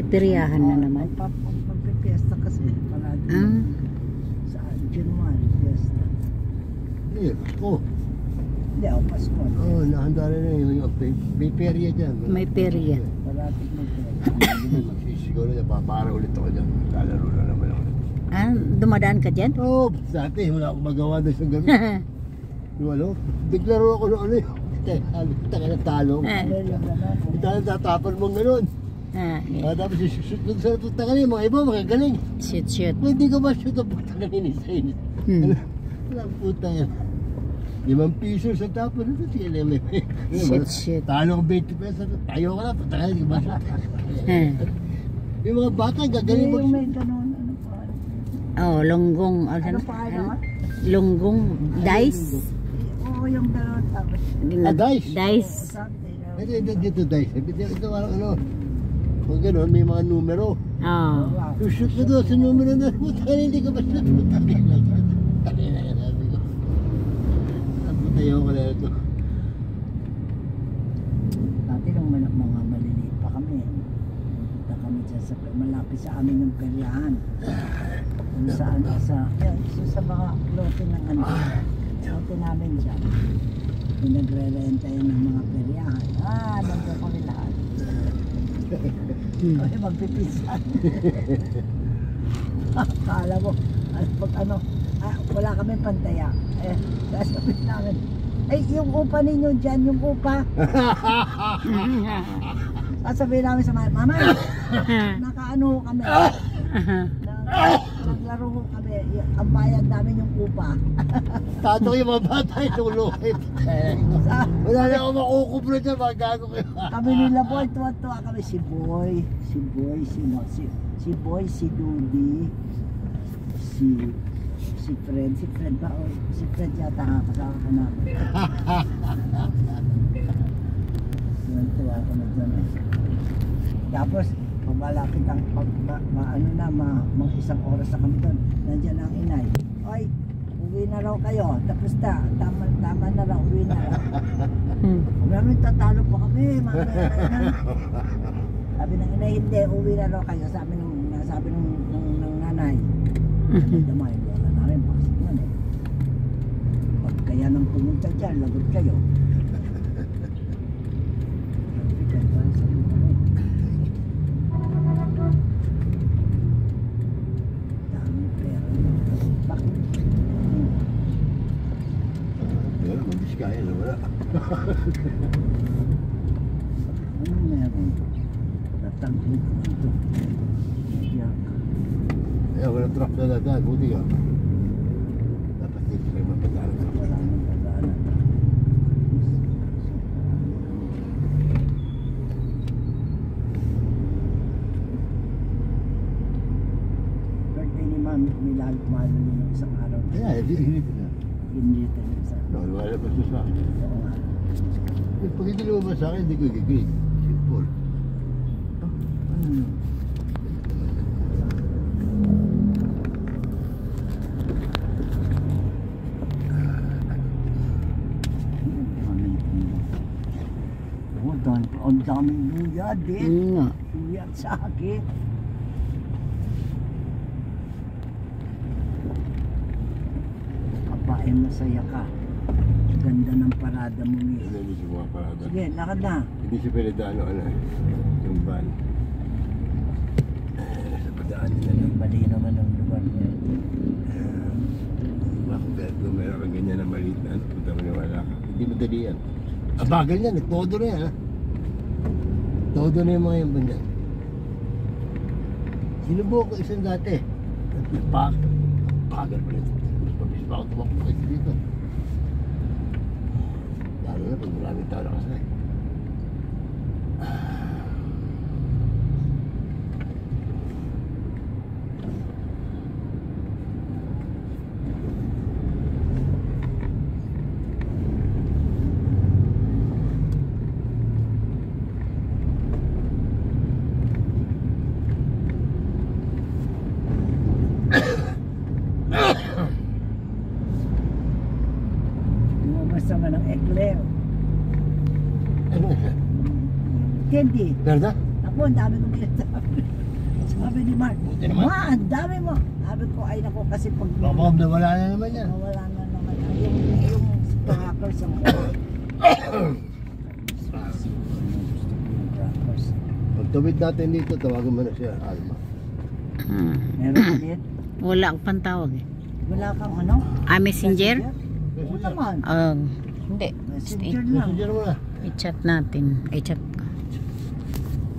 peryahan na naman. Magpipiesta kasi. Sa January, fiesta. Hindi, Pasko. Hindi, Pasko. Oo, nahanda na yung may perya dyan. May perya. Parating mag-perya. Siguro na papara ulit ako dyan. Lalaro na naman ako. Dumadaan ka dyan? Oo, dati wala akong magawa doon sa gabi. Yung ano, naglaro ako ng ano yun. Taka na talong. Hindi tayo tatapon mong gano'n. Tapos shoot doon sa puta ka niya, mga iba magagaling. Shoot. Hindi ko ma-shoot ang puta ka niya sa inyo. Walang puta yan. 5 piso sa tapon. Shoot. Talo ko 20 pesos. Ayaw ka na, puta ka niya, hindi ko ma-shoot. Yung mga bata, gagaling mag-shoot. May gano'n, ano pa? Longgong. Ano pa ano? Longgong. Dice? Oo, yung gano'n. Dice? Dito dice. Ito parang ano. Kung gano'n, may mga numero. Yung shoot ko doon sa numero na, puta hindi ko ma-shoot. Puta ka na. Sabi ko. Naputayaw ko na ito. Dati nung mga maliliit pa kami. Punta kami dyan sa malapit sa amin yung peryahan. Kung saan sa mga lote ng ano. Lote namin dyan. Pinagre-renta yun ng mga peryahan. Nandun kami lahat. Kami magpipisan. Akala mo, pag ano, wala kami pantaya. Sasabihin namin, yung upa ninyo dyan, yung upa. Sasabihin namin sa mama, nakaano kami. Naglaro kami, ang bayad namin yung upa. Tato yung mga bata yung lulukit. Wala na ako makukuplo dyan, magago kayo. Kami nila boy, tuwa-tuwa kami. Si Boy, si Boy, si Dudy, si Fred ba? Si Fred yata kasama ko namin. Tuwa kami dyan. Tapos, pag malapit ang mga isang oras na kami doon, nandiyan ang inay. Oy, uwi na raw kayo. Tapos tama na raw, uwi na raw. Maraming tatalo pa kami, sabi ng inay, hindi, uwi na raw kayo. Sabi ng nanay. Damay, wala namin, pasok nun eh. Pag kaya nang pumunta dyan, lagot kayo. Kaya na wala. Ano meron? Natangkid ko ito. Wala truck na dadaan, buti ka. Dapat dito kayo mapadaan. Wala nang padaanan. Birthday ni Mami, malo niya isang araw. Kaya, hindi na. Hindi tayo sa... Wala pa sa akin. Pag hindi lumabas sa akin, hindi ko gigit. Simple. Ang daming luya din. Luya sa akin. Kapain masaya ka. Ganda ng parada mo niya. Hindi siya mga parada. Sige, lakad na. Hindi siya pwede daan yung van. Sa padaan nila lang. Bali naman ang lugar niya. Kung meron kang ganyan na maliit na, punta mo niwala ka. Hindi madali yan. Bagal yan, todo na yan. Todo na yung mga yung banyan. Sinubukan ko isang dati. Bagal pa rin. Mabis pa ako tumakbo kayo dito. Lalo na pag maraming tao nakasay. Sama ng eclair. Ano yan? Candy. Verda? Ako, ang dami kong ginagawa. sabi ni Mark, Buti naman. ma, ang dami mo. Sabi ko, ay naku, kasi pag Baka wala na naman yan. wala na naman. Yung crackers ang Pagtawid natin dito, tawagan mo na siya, Alma. Meron ka din? Wala akong pantawag eh. Wala kang ano? Messenger? Oo naman. Hindi. Messenger lang. Messenger mo na. I-chat natin. I-chat ko.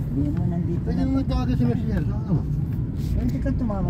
Hindi mo nandito Pwede na. mo tawagan sa messenger. Tawagan mo. Pwede ka tumawag.